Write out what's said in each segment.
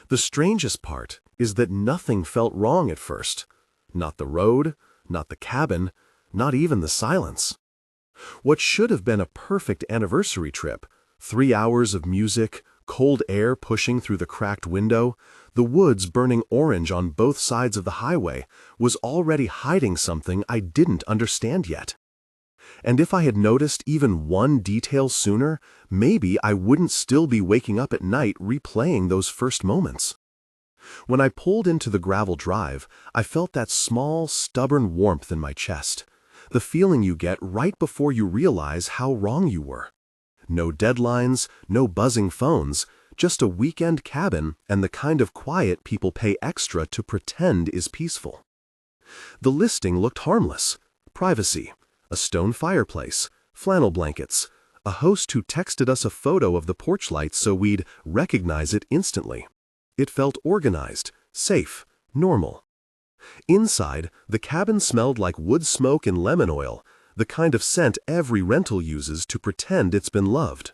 The strangest part is that nothing felt wrong at first. Not the road, not the cabin, not even the silence. What should have been a perfect anniversary trip, 3 hours of music, cold air pushing through the cracked window, the woods burning orange on both sides of the highway, was already hiding something I didn't understand yet. And if I had noticed even one detail sooner, maybe I wouldn't still be waking up at night replaying those first moments. When I pulled into the gravel drive, I felt that small, stubborn warmth in my chest, the feeling you get right before you realize how wrong you were. No deadlines, no buzzing phones, just a weekend cabin and the kind of quiet people pay extra to pretend is peaceful. The listing looked harmless. Privacy, a stone fireplace, flannel blankets, a host who texted us a photo of the porch lights so we'd recognize it instantly. It felt organized, safe, normal. Inside, the cabin smelled like wood smoke and lemon oil, the kind of scent every rental uses to pretend it's been loved.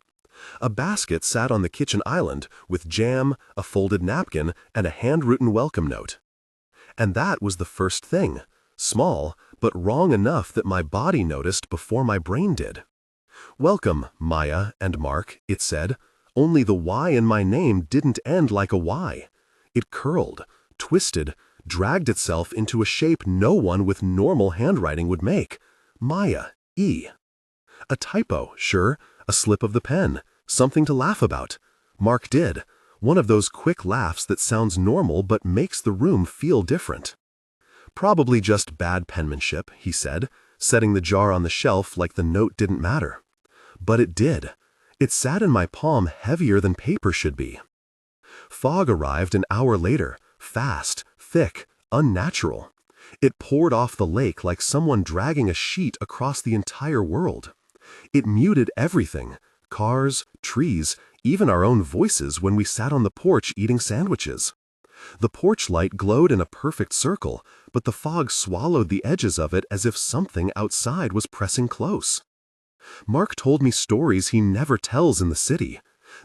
A basket sat on the kitchen island with jam, a folded napkin, and a handwritten welcome note. And that was the first thing, small, but wrong enough that my body noticed before my brain did. "Welcome, Maya and Mark," it said, only the Y in my name didn't end like a Y. It curled, twisted, dragged itself into a shape no one with normal handwriting would make. Maya, E. A typo, sure, a slip of the pen, something to laugh about. Mark did, one of those quick laughs that sounds normal but makes the room feel different. "Probably just bad penmanship," he said, setting the jar on the shelf like the note didn't matter. But it did. It sat in my palm heavier than paper should be. Fog arrived an hour later, fast, thick, unnatural. It poured off the lake like someone dragging a sheet across the entire world. It muted everything, cars, trees, even our own voices when we sat on the porch eating sandwiches. The porch light glowed in a perfect circle, but the fog swallowed the edges of it as if something outside was pressing close. Mark told me stories he never tells in the city.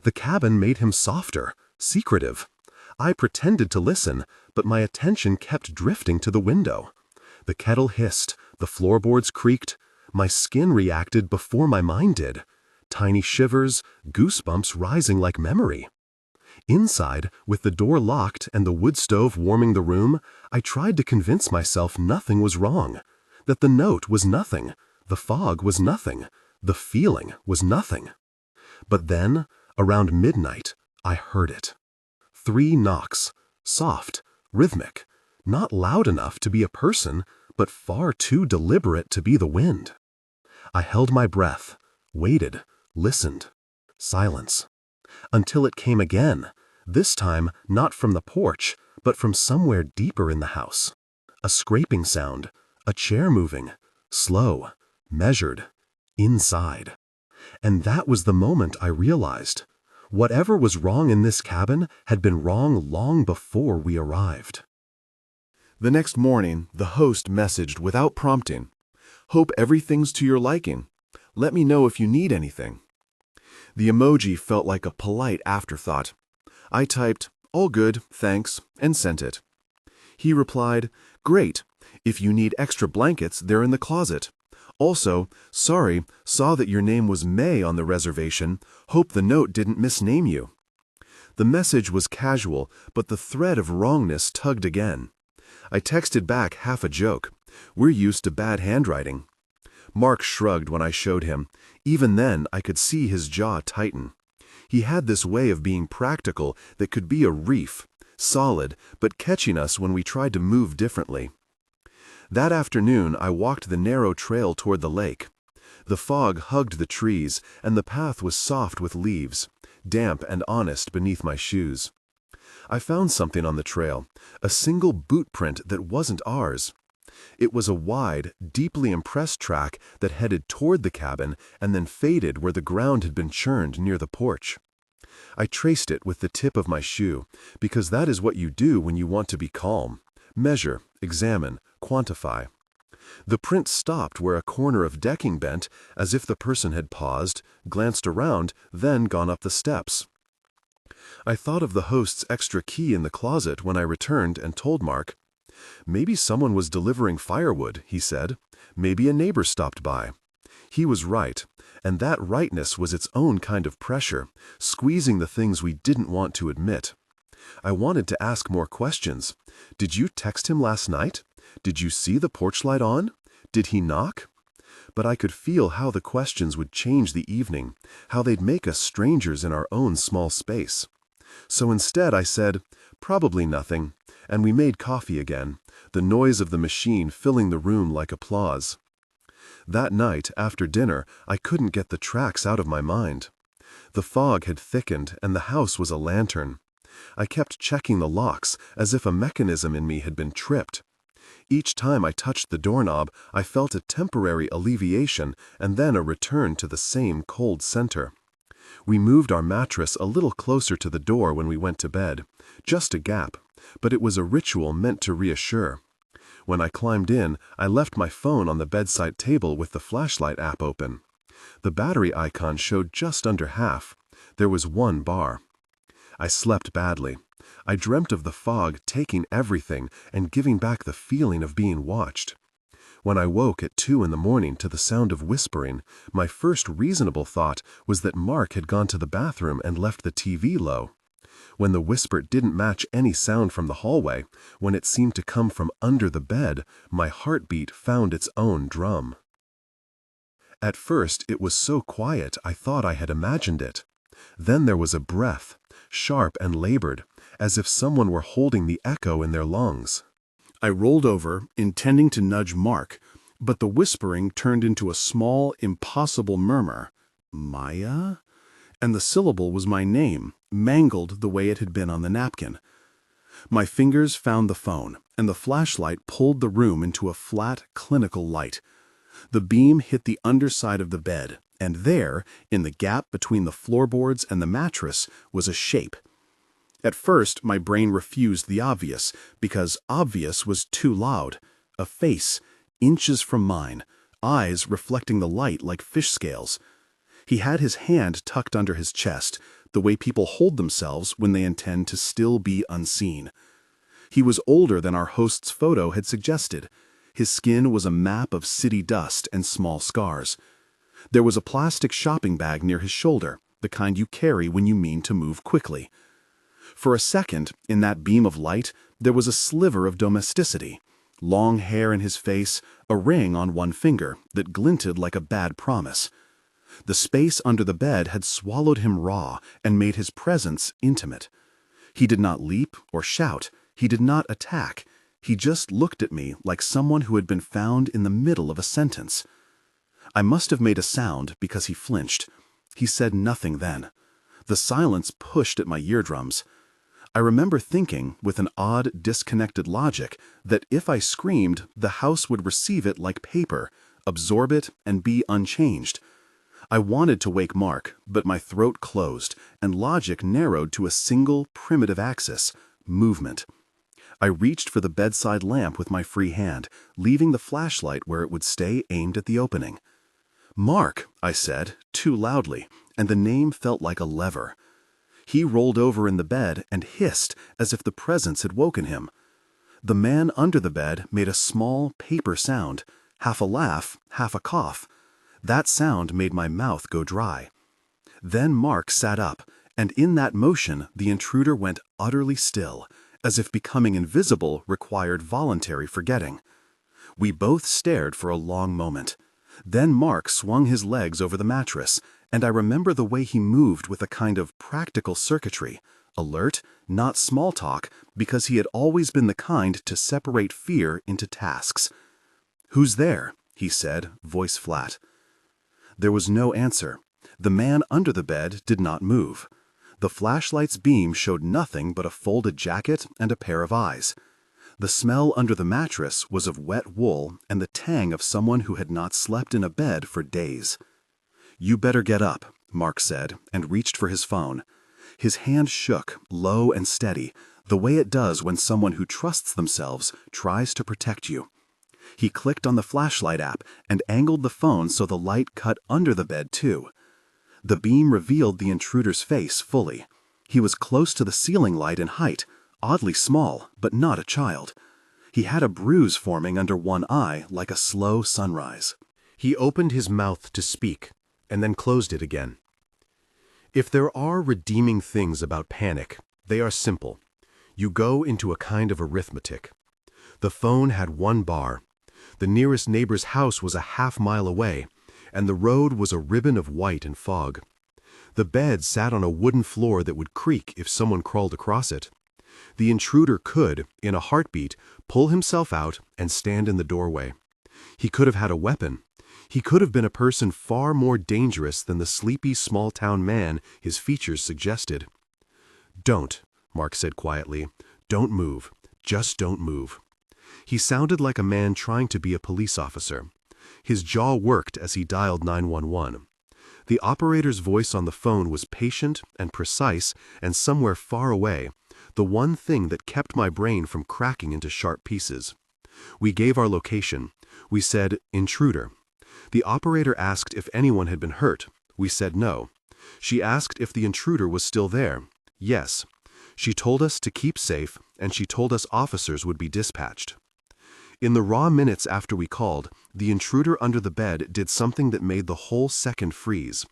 The cabin made him softer, secretive. I pretended to listen, but my attention kept drifting to the window. The kettle hissed, the floorboards creaked. My skin reacted before my mind did. Tiny shivers, goosebumps rising like memory. Inside, with the door locked and the wood stove warming the room, I tried to convince myself nothing was wrong, that the note was nothing, the fog was nothing, the feeling was nothing. But then, around midnight, I heard it. 3 knocks, soft, rhythmic, not loud enough to be a person, but far too deliberate to be the wind. I held my breath, waited, listened. Silence. Until it came again, this time not from the porch, but from somewhere deeper in the house. A scraping sound, a chair moving, slow, measured, inside. And that was the moment I realized. Whatever was wrong in this cabin had been wrong long before we arrived. The next morning, the host messaged without prompting. "Hope everything's to your liking. Let me know if you need anything." The emoji felt like a polite afterthought. I typed, "All good, thanks," and sent it. He replied, "Great. If you need extra blankets, they're in the closet. Also, sorry, saw that your name was May on the reservation. Hope the note didn't misname you." The message was casual, but the thread of wrongness tugged again. I texted back half a joke. "We're used to bad handwriting." Mark shrugged when I showed him. Even then, I could see his jaw tighten. He had this way of being practical that could be a reef, solid, but catching us when we tried to move differently. That afternoon, I walked the narrow trail toward the lake. The fog hugged the trees, and the path was soft with leaves, damp and honest beneath my shoes. I found something on the trail, a single boot print that wasn't ours. It was a wide, deeply impressed track that headed toward the cabin and then faded where the ground had been churned near the porch. I traced it with the tip of my shoe, because that is what you do when you want to be calm. Measure, examine, quantify. The print stopped where a corner of decking bent, as if the person had paused, glanced around, then gone up the steps. I thought of the host's extra key in the closet when I returned and told Mark. Maybe someone was delivering firewood, he said. Maybe a neighbor stopped by. He was right, and that rightness was its own kind of pressure, squeezing the things we didn't want to admit. I wanted to ask more questions. Did you text him last night? Did you see the porch light on? Did he knock? But I could feel how the questions would change the evening, how they'd make us strangers in our own small space. So instead I said, probably nothing, and we made coffee again, the noise of the machine filling the room like applause. That night, after dinner, I couldn't get the tracks out of my mind. The fog had thickened and the house was a lantern. I kept checking the locks as if a mechanism in me had been tripped. Each time I touched the doorknob, I felt a temporary alleviation and then a return to the same cold center. We moved our mattress a little closer to the door when we went to bed, just a gap, but it was a ritual meant to reassure. When I climbed in, I left my phone on the bedside table with the flashlight app open. The battery icon showed just under half. There was 1 bar. I slept badly. I dreamt of the fog taking everything and giving back the feeling of being watched. When I woke at 2 in the morning to the sound of whispering, my first reasonable thought was that Mark had gone to the bathroom and left the TV low. When the whisper didn't match any sound from the hallway, when it seemed to come from under the bed, my heartbeat found its own drum. At first it was so quiet I thought I had imagined it. Then there was a breath, sharp and labored, as if someone were holding the echo in their lungs. I rolled over, intending to nudge Mark, but the whispering turned into a small, impossible murmur. Maya? And the syllable was my name, mangled the way it had been on the napkin. My fingers found the phone, and the flashlight pulled the room into a flat, clinical light. The beam hit the underside of the bed, and there, in the gap between the floorboards and the mattress, was a shape. At first, my brain refused the obvious, because obvious was too loud. A face, inches from mine, eyes reflecting the light like fish scales. He had his hand tucked under his chest, the way people hold themselves when they intend to still be unseen. He was older than our host's photo had suggested. His skin was a map of city dust and small scars. There was a plastic shopping bag near his shoulder, the kind you carry when you mean to move quickly. For a second, in that beam of light, there was a sliver of domesticity. Long hair in his face, a ring on one finger that glinted like a bad promise. The space under the bed had swallowed him raw and made his presence intimate. He did not leap or shout. He did not attack. He just looked at me like someone who had been found in the middle of a sentence. I must have made a sound because he flinched. He said nothing then. The silence pushed at my eardrums. I remember thinking, with an odd, disconnected logic, that if I screamed, the house would receive it like paper, absorb it, and be unchanged. I wanted to wake Mark, but my throat closed, and logic narrowed to a single, primitive axis: movement. I reached for the bedside lamp with my free hand, leaving the flashlight where it would stay aimed at the opening. "Mark," I said, too loudly, and the name felt like a lever. He rolled over in the bed and hissed as if the presence had woken him. The man under the bed made a small paper sound, half a laugh, half a cough. That sound made my mouth go dry. Then Mark sat up, and in that motion the intruder went utterly still, as if becoming invisible required voluntary forgetting. We both stared for a long moment. Then Mark swung his legs over the mattress, and I remember the way he moved with a kind of practical circuitry, alert, not small talk, because he had always been the kind to separate fear into tasks. "Who's there?" he said, voice flat. There was no answer. The man under the bed did not move. The flashlight's beam showed nothing but a folded jacket and a pair of eyes. The smell under the mattress was of wet wool and the tang of someone who had not slept in a bed for days. "You better get up," Mark said, and reached for his phone. His hand shook, low and steady, the way it does when someone who trusts themselves tries to protect you. He clicked on the flashlight app and angled the phone so the light cut under the bed too. The beam revealed the intruder's face fully. He was close to the ceiling light in height, oddly small, but not a child. He had a bruise forming under one eye like a slow sunrise. He opened his mouth to speak, and then closed it again. If there are redeeming things about panic, they are simple. You go into a kind of arithmetic. The phone had one bar. The nearest neighbor's house was a half-mile away, and the road was a ribbon of white and fog. The bed sat on a wooden floor that would creak if someone crawled across it. The intruder could, in a heartbeat, pull himself out and stand in the doorway. He could have had a weapon. He could have been a person far more dangerous than the sleepy small-town man his features suggested. "Don't," Mark said quietly. "Don't move. Just don't move." He sounded like a man trying to be a police officer. His jaw worked as he dialed 911. The operator's voice on the phone was patient and precise, and somewhere far away, the one thing that kept my brain from cracking into sharp pieces. We gave our location. We said, "Intruder." The operator asked if anyone had been hurt. We said no. She asked if the intruder was still there. Yes. She told us to keep safe, and she told us officers would be dispatched. In the raw minutes after we called, the intruder under the bed did something that made the whole second freeze.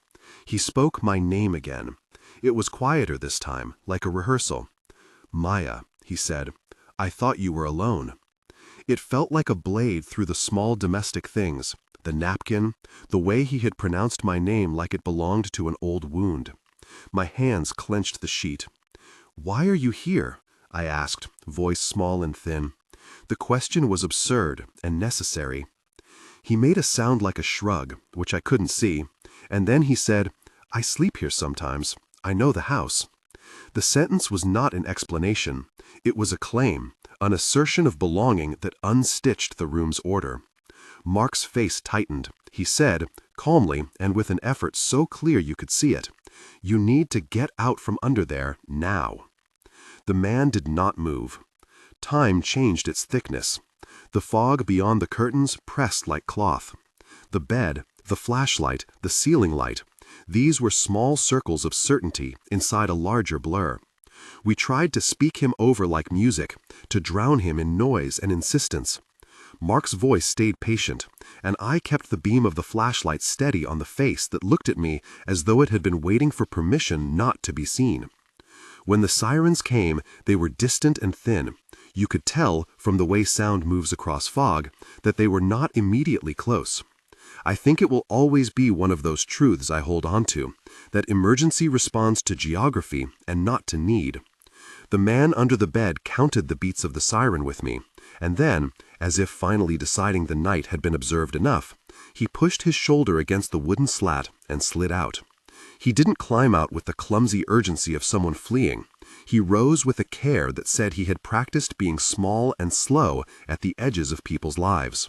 He spoke my name again. It was quieter this time, like a rehearsal. "Maya," he said, "I thought you were alone." It felt like a blade through the small domestic things, the napkin, the way he had pronounced my name like it belonged to an old wound. My hands clenched the sheet. "Why are you here?" I asked, voice small and thin. The question was absurd and necessary. He made a sound like a shrug, which I couldn't see, and then he said, "I sleep here sometimes. I know the house." The sentence was not an explanation. It was a claim, an assertion of belonging that unstitched the room's order. Mark's face tightened. He said, calmly and with an effort so clear you could see it, "You need to get out from under there, now." The man did not move. Time changed its thickness. The fog beyond the curtains pressed like cloth. The bed, the flashlight, the ceiling light, these were small circles of certainty inside a larger blur. We tried to speak him over like music, to drown him in noise and insistence. Mark's voice stayed patient, and I kept the beam of the flashlight steady on the face that looked at me as though it had been waiting for permission not to be seen. When the sirens came, they were distant and thin. You could tell, from the way sound moves across fog, that they were not immediately close. I think it will always be one of those truths I hold on to, that emergency responds to geography and not to need. The man under the bed counted the beats of the siren with me, and then, as if finally deciding the night had been observed enough, he pushed his shoulder against the wooden slat and slid out. He didn't climb out with the clumsy urgency of someone fleeing. He rose with a care that said he had practiced being small and slow at the edges of people's lives.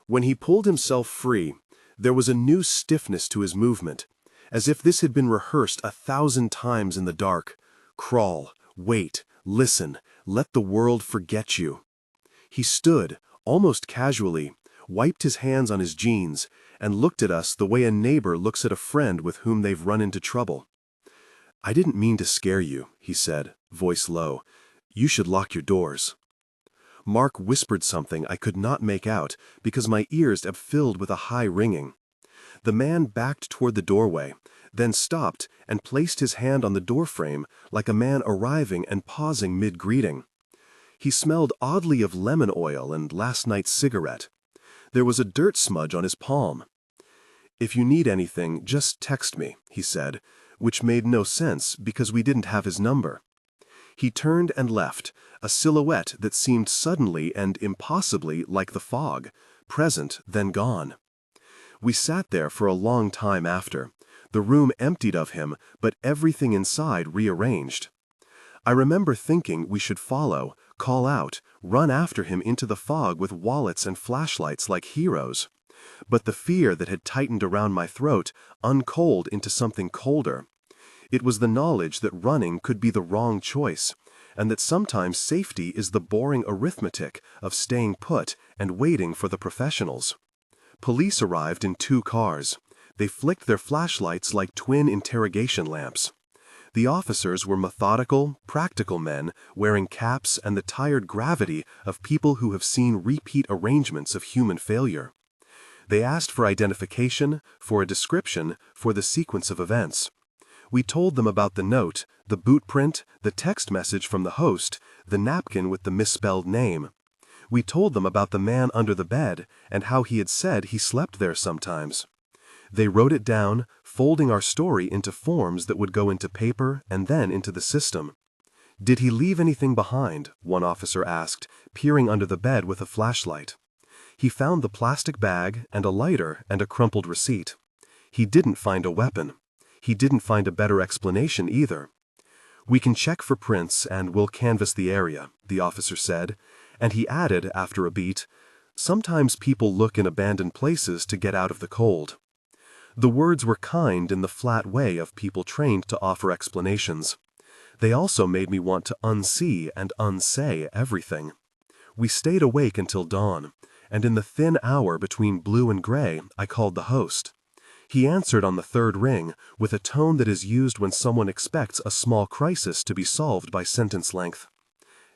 When he pulled himself free, there was a new stiffness to his movement, as if this had been rehearsed 1,000 times in the dark. Crawl, wait, listen, let the world forget you. He stood, almost casually, wiped his hands on his jeans, and looked at us the way a neighbor looks at a friend with whom they've run into trouble. "I didn't mean to scare you," he said, voice low. "You should lock your doors." Mark whispered something I could not make out because my ears had filled with a high ringing. The man backed toward the doorway, then stopped and placed his hand on the doorframe like a man arriving and pausing mid-greeting. He smelled oddly of lemon oil and last night's cigarette. There was a dirt smudge on his palm. "If you need anything, just text me," he said, which made no sense because we didn't have his number. He turned and left, a silhouette that seemed suddenly and impossibly like the fog, present then gone. We sat there for a long time after, the room emptied of him, but everything inside rearranged. I remember thinking we should follow, call out, run after him into the fog with wallets and flashlights like heroes. But the fear that had tightened around my throat uncoiled into something colder. It was the knowledge that running could be the wrong choice, and that sometimes safety is the boring arithmetic of staying put and waiting for the professionals. Police arrived in 2 cars. They flicked their flashlights like twin interrogation lamps. The officers were methodical, practical men wearing caps and the tired gravity of people who have seen repeat arrangements of human failure. They asked for identification, for a description, for the sequence of events. We told them about the note, the boot print, the text message from the host, the napkin with the misspelled name. We told them about the man under the bed and how he had said he slept there sometimes. They wrote it down, folding our story into forms that would go into paper and then into the system. "Did he leave anything behind?" one officer asked, peering under the bed with a flashlight. He found the plastic bag and a lighter and a crumpled receipt. He didn't find a weapon. He didn't find a better explanation either. "We can check for prints and we'll canvass the area," the officer said, and he added after a beat, "Sometimes people look in abandoned places to get out of the cold." The words were kind in the flat way of people trained to offer explanations. They also made me want to unsee and unsay everything. We stayed awake until dawn, and in the thin hour between blue and gray, I called the host. He answered on the third ring with a tone that is used when someone expects a small crisis to be solved by sentence length.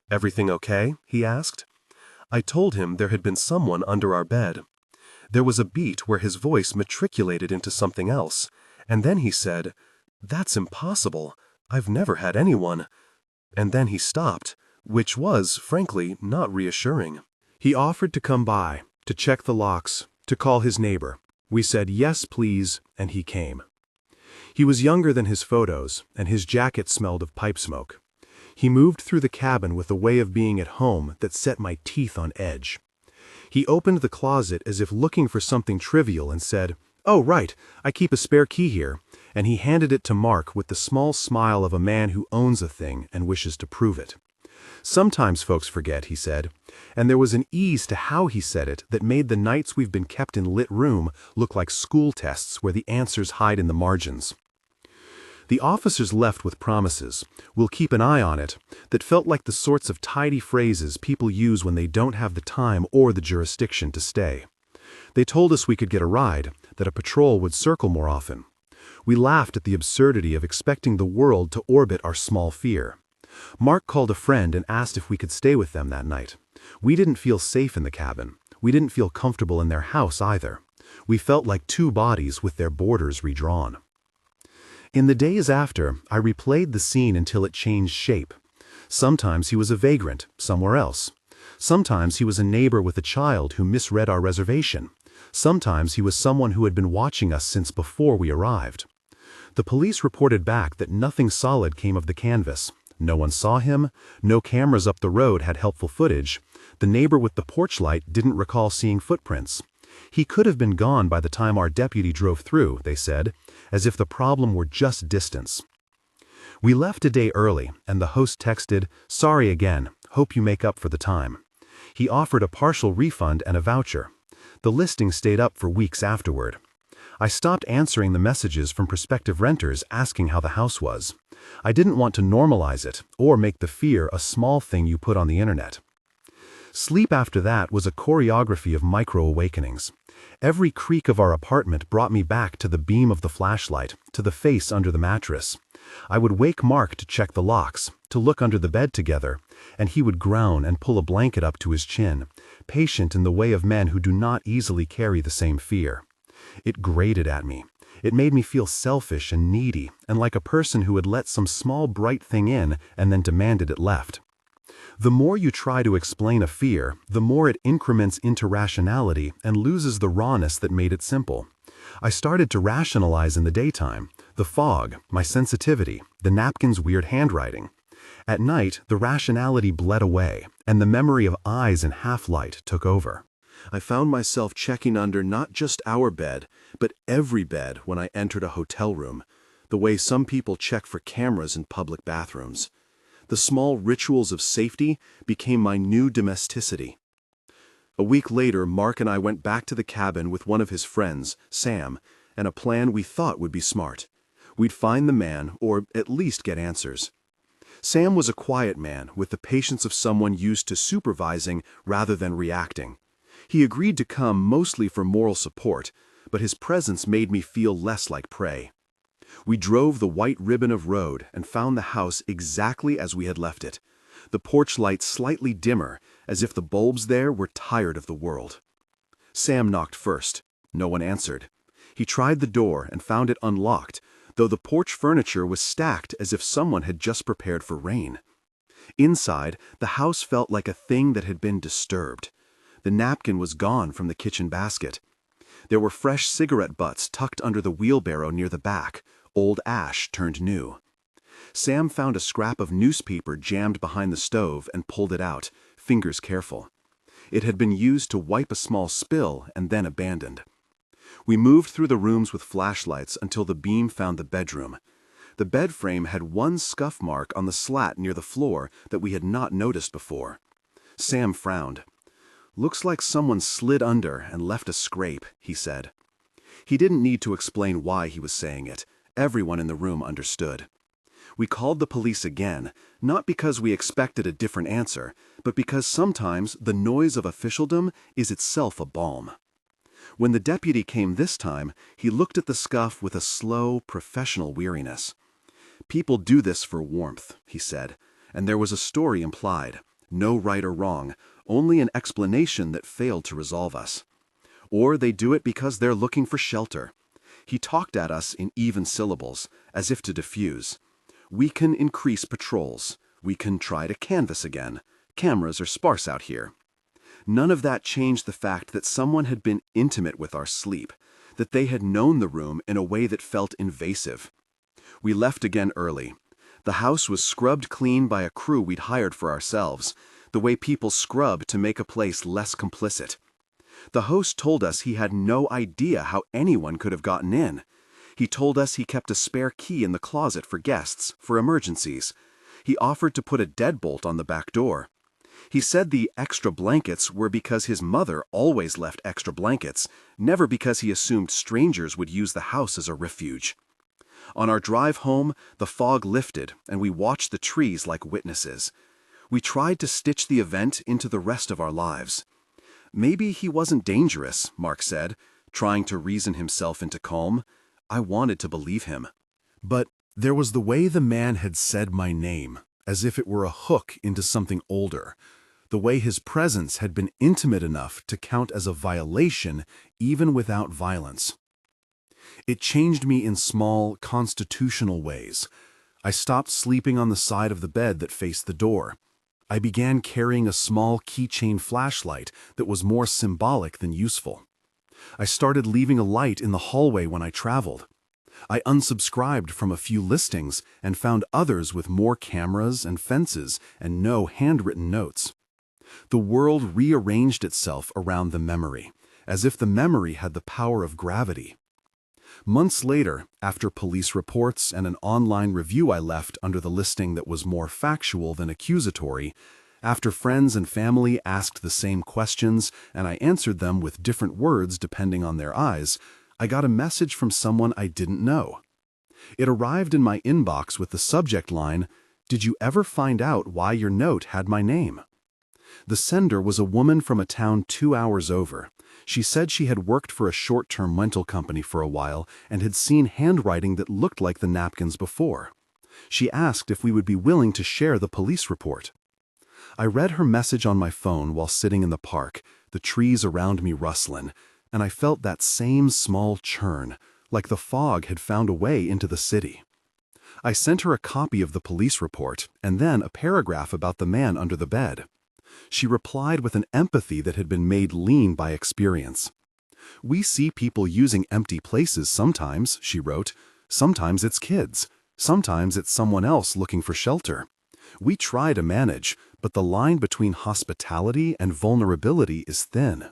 "Everything okay?" he asked. I told him there had been someone under our bed. There was a beat where his voice matriculated into something else, and then he said, "That's impossible. I've never had anyone." And then he stopped, which was, frankly, not reassuring. He offered to come by, to check the locks, to call his neighbor. We said, "Yes, please," and he came. He was younger than his photos, and his jacket smelled of pipe smoke. He moved through the cabin with a way of being at home that set my teeth on edge. He opened the closet as if looking for something trivial and said, "Oh, right, I keep a spare key here," and he handed it to Mark with the small smile of a man who owns a thing and wishes to prove it. "Sometimes folks forget," he said, and there was an ease to how he said it that made the nights we've been kept in lit room look like school tests where the answers hide in the margins. The officers left with promises, "We'll keep an eye on it," that felt like the sorts of tidy phrases people use when they don't have the time or the jurisdiction to stay. They told us we could get a ride, that a patrol would circle more often. We laughed at the absurdity of expecting the world to orbit our small fear. Mark called a friend and asked if we could stay with them that night. We didn't feel safe in the cabin. We didn't feel comfortable in their house either. We felt like two bodies with their borders redrawn. In the days after, I replayed the scene until it changed shape. Sometimes he was a vagrant, somewhere else. Sometimes he was a neighbor with a child who misread our reservation. Sometimes he was someone who had been watching us since before we arrived. The police reported back that nothing solid came of the canvass. No one saw him, no cameras up the road had helpful footage. The neighbor with the porch light didn't recall seeing footprints. He could have been gone by the time our deputy drove through, they said, as if the problem were just distance. We left a day early, and the host texted, "Sorry again, hope you make up for the time." He offered a partial refund and a voucher. The listing stayed up for weeks afterward. I stopped answering the messages from prospective renters asking how the house was. I didn't want to normalize it, or make the fear a small thing you put on the internet. Sleep after that was a choreography of micro-awakenings. Every creak of our apartment brought me back to the beam of the flashlight, to the face under the mattress. I would wake Mark to check the locks, to look under the bed together, and he would groan and pull a blanket up to his chin, patient in the way of men who do not easily carry the same fear. It grated at me. It made me feel selfish and needy, and like a person who had let some small bright thing in and then demanded it left. The more you try to explain a fear, the more it increments into rationality and loses the rawness that made it simple. I started to rationalize in the daytime, the fog, my sensitivity, the napkin's weird handwriting. At night, the rationality bled away, and the memory of eyes in half-light took over. I found myself checking under not just our bed, but every bed when I entered a hotel room, the way some people check for cameras in public bathrooms. The small rituals of safety became my new domesticity. A week later, Mark and I went back to the cabin with one of his friends, Sam, and a plan we thought would be smart. We'd find the man, or at least get answers. Sam was a quiet man with the patience of someone used to supervising rather than reacting. He agreed to come mostly for moral support, but his presence made me feel less like prey. We drove the white ribbon of road and found the house exactly as we had left it, the porch light slightly dimmer, as if the bulbs there were tired of the world. Sam knocked first. No one answered. He tried the door and found it unlocked, though the porch furniture was stacked as if someone had just prepared for rain. Inside, the house felt like a thing that had been disturbed. The napkin was gone from the kitchen basket. There were fresh cigarette butts tucked under the wheelbarrow near the back, old ash turned new. Sam found a scrap of newspaper jammed behind the stove and pulled it out, fingers careful. It had been used to wipe a small spill and then abandoned. We moved through the rooms with flashlights until the beam found the bedroom. The bed frame had one scuff mark on the slat near the floor that we had not noticed before. Sam frowned. "Looks like someone slid under and left a scrape," he said. He didn't need to explain why he was saying it. Everyone in the room understood. We called the police again, not because we expected a different answer, but because sometimes the noise of officialdom is itself a balm. When the deputy came this time, he looked at the scuff with a slow, professional weariness. "People do this for warmth," he said, and there was a story implied. No right or wrong, only an explanation that failed to resolve us. Or they do it because they're looking for shelter. He talked at us in even syllables, as if to diffuse. "We can increase patrols. We can try to canvass again. Cameras are sparse out here." None of that changed the fact that someone had been intimate with our sleep, that they had known the room in a way that felt invasive. We left again early. The house was scrubbed clean by a crew we'd hired for ourselves, the way people scrub to make a place less complicit. The host told us he had no idea how anyone could have gotten in. He told us he kept a spare key in the closet for guests, for emergencies. He offered to put a deadbolt on the back door. He said the extra blankets were because his mother always left extra blankets, never because he assumed strangers would use the house as a refuge. On our drive home, the fog lifted and we watched the trees like witnesses. We tried to stitch the event into the rest of our lives. "Maybe he wasn't dangerous," Mark said, trying to reason himself into calm. I wanted to believe him. But there was the way the man had said my name, as if it were a hook into something older. The way his presence had been intimate enough to count as a violation even without violence. It changed me in small, constitutional ways. I stopped sleeping on the side of the bed that faced the door. I began carrying a small keychain flashlight that was more symbolic than useful. I started leaving a light in the hallway when I traveled. I unsubscribed from a few listings and found others with more cameras and fences and no handwritten notes. The world rearranged itself around the memory, as if the memory had the power of gravity. Months later, after police reports and an online review I left under the listing that was more factual than accusatory, after friends and family asked the same questions and I answered them with different words depending on their eyes, I got a message from someone I didn't know. It arrived in my inbox with the subject line, "Did you ever find out why your note had my name?" The sender was a woman from a town 2 hours over. She said she had worked for a short-term rental company for a while and had seen handwriting that looked like the napkins before. She asked if we would be willing to share the police report. I read her message on my phone while sitting in the park, the trees around me rustling, and I felt that same small churn, like the fog had found a way into the city. I sent her a copy of the police report and then a paragraph about the man under the bed. She replied with an empathy that had been made lean by experience. "We see people using empty places sometimes," she wrote. "Sometimes it's kids. Sometimes it's someone else looking for shelter. We try to manage, but the line between hospitality and vulnerability is thin."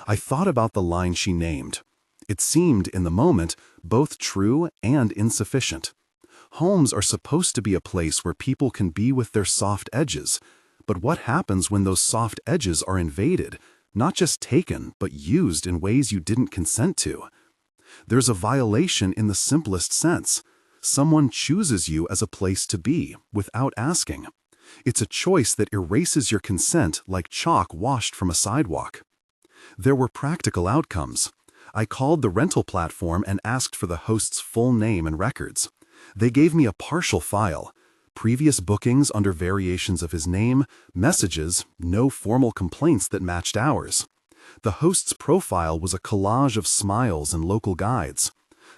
I thought about the line she named. It seemed, in the moment, both true and insufficient. Homes are supposed to be a place where people can be with their soft edges. But what happens when those soft edges are invaded, not just taken, but used in ways you didn't consent to? There's a violation in the simplest sense. Someone chooses you as a place to be, without asking. It's a choice that erases your consent like chalk washed from a sidewalk. There were practical outcomes. I called the rental platform and asked for the host's full name and records. They gave me a partial file. Previous bookings under variations of his name, messages, no formal complaints that matched ours. The host's profile was a collage of smiles and local guides.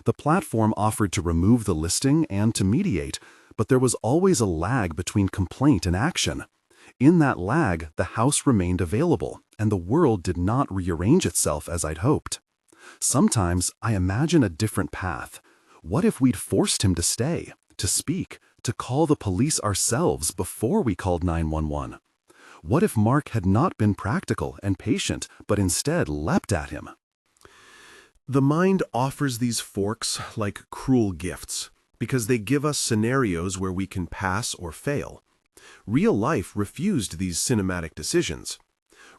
The platform offered to remove the listing and to mediate, but there was always a lag between complaint and action. In that lag, the house remained available, and the world did not rearrange itself as I'd hoped. Sometimes I imagine a different path. What if we'd forced him to stay, to speak, to call the police ourselves before we called 911? What if Mark had not been practical and patient, but instead leapt at him? The mind offers these forks like cruel gifts, because they give us scenarios where we can pass or fail. Real life refused these cinematic decisions.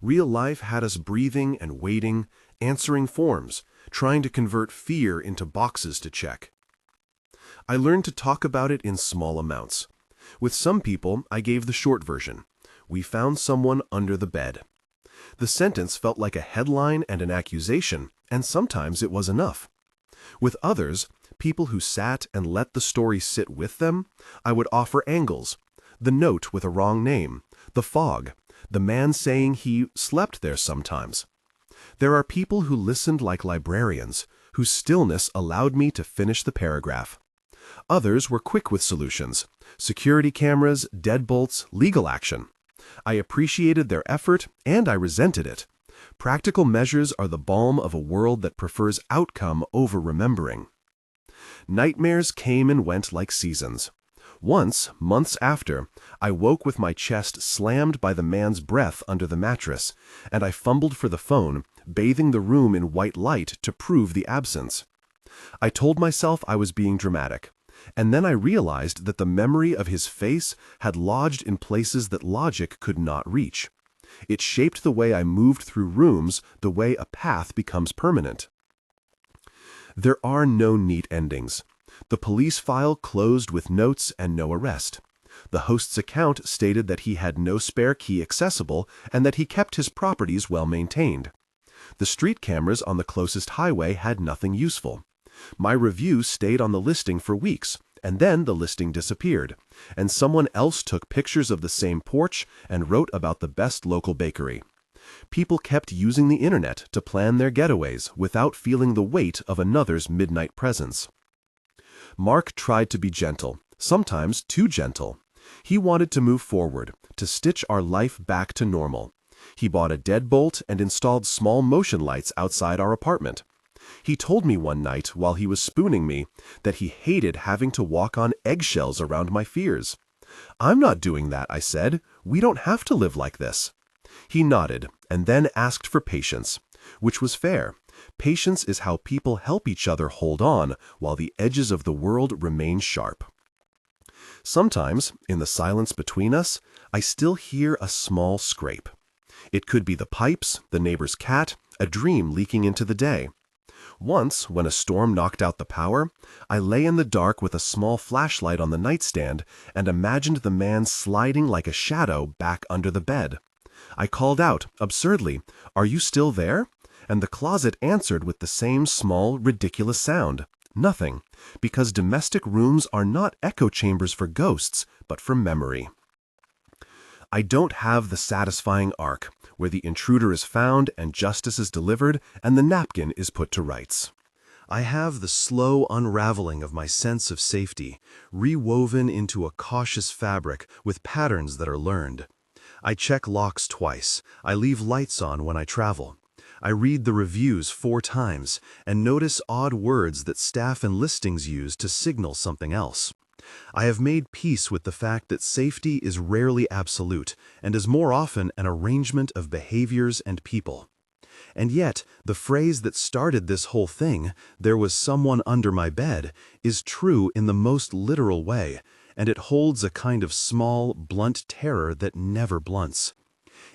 Real life had us breathing and waiting, answering forms, trying to convert fear into boxes to check. I learned to talk about it in small amounts. With some people, I gave the short version. We found someone under the bed. The sentence felt like a headline and an accusation, and sometimes it was enough. With others, people who sat and let the story sit with them, I would offer angles. The note with a wrong name, the fog, the man saying he slept there sometimes. There are people who listened like librarians, whose stillness allowed me to finish the paragraph. Others were quick with solutions: security cameras, deadbolts, legal action. I appreciated their effort, and I resented it. Practical measures are the balm of a world that prefers outcome over remembering. Nightmares came and went like seasons. Once, months after, I woke with my chest slammed by the man's breath under the mattress, and I fumbled for the phone, bathing the room in white light to prove the absence. I told myself I was being dramatic, and then I realized that the memory of his face had lodged in places that logic could not reach. It shaped the way I moved through rooms, the way a path becomes permanent. There are no neat endings. The police file closed with notes and no arrest. The host's account stated that he had no spare key accessible and that he kept his properties well maintained. The street cameras on the closest highway had nothing useful. My review stayed on the listing for weeks, and then the listing disappeared, and someone else took pictures of the same porch and wrote about the best local bakery. People kept using the internet to plan their getaways without feeling the weight of another's midnight presence. Mark tried to be gentle, sometimes too gentle. He wanted to move forward, to stitch our life back to normal. He bought a deadbolt and installed small motion lights outside our apartment. He told me one night while he was spooning me that he hated having to walk on eggshells around my fears. "I'm not doing that," I said. "We don't have to live like this." He nodded and then asked for patience, which was fair. Patience is how people help each other hold on while the edges of the world remain sharp. Sometimes, in the silence between us, I still hear a small scrape. It could be the pipes, the neighbor's cat, a dream leaking into the day. Once, when a storm knocked out the power, I lay in the dark with a small flashlight on the nightstand and imagined the man sliding like a shadow back under the bed. I called out, absurdly, "Are you still there?" And the closet answered with the same small, ridiculous sound. Nothing, because domestic rooms are not echo chambers for ghosts, but for memory. I don't have the satisfying arc, where the intruder is found and justice is delivered and the napkin is put to rights. I have the slow unraveling of my sense of safety, rewoven into a cautious fabric with patterns that are learned. I check locks twice. I leave lights on when I travel. I read the reviews 4 times and notice odd words that staff and listings use to signal something else. I have made peace with the fact that safety is rarely absolute and is more often an arrangement of behaviors and people. And yet, the phrase that started this whole thing, "There was someone under my bed," is true in the most literal way, and it holds a kind of small, blunt terror that never blunts.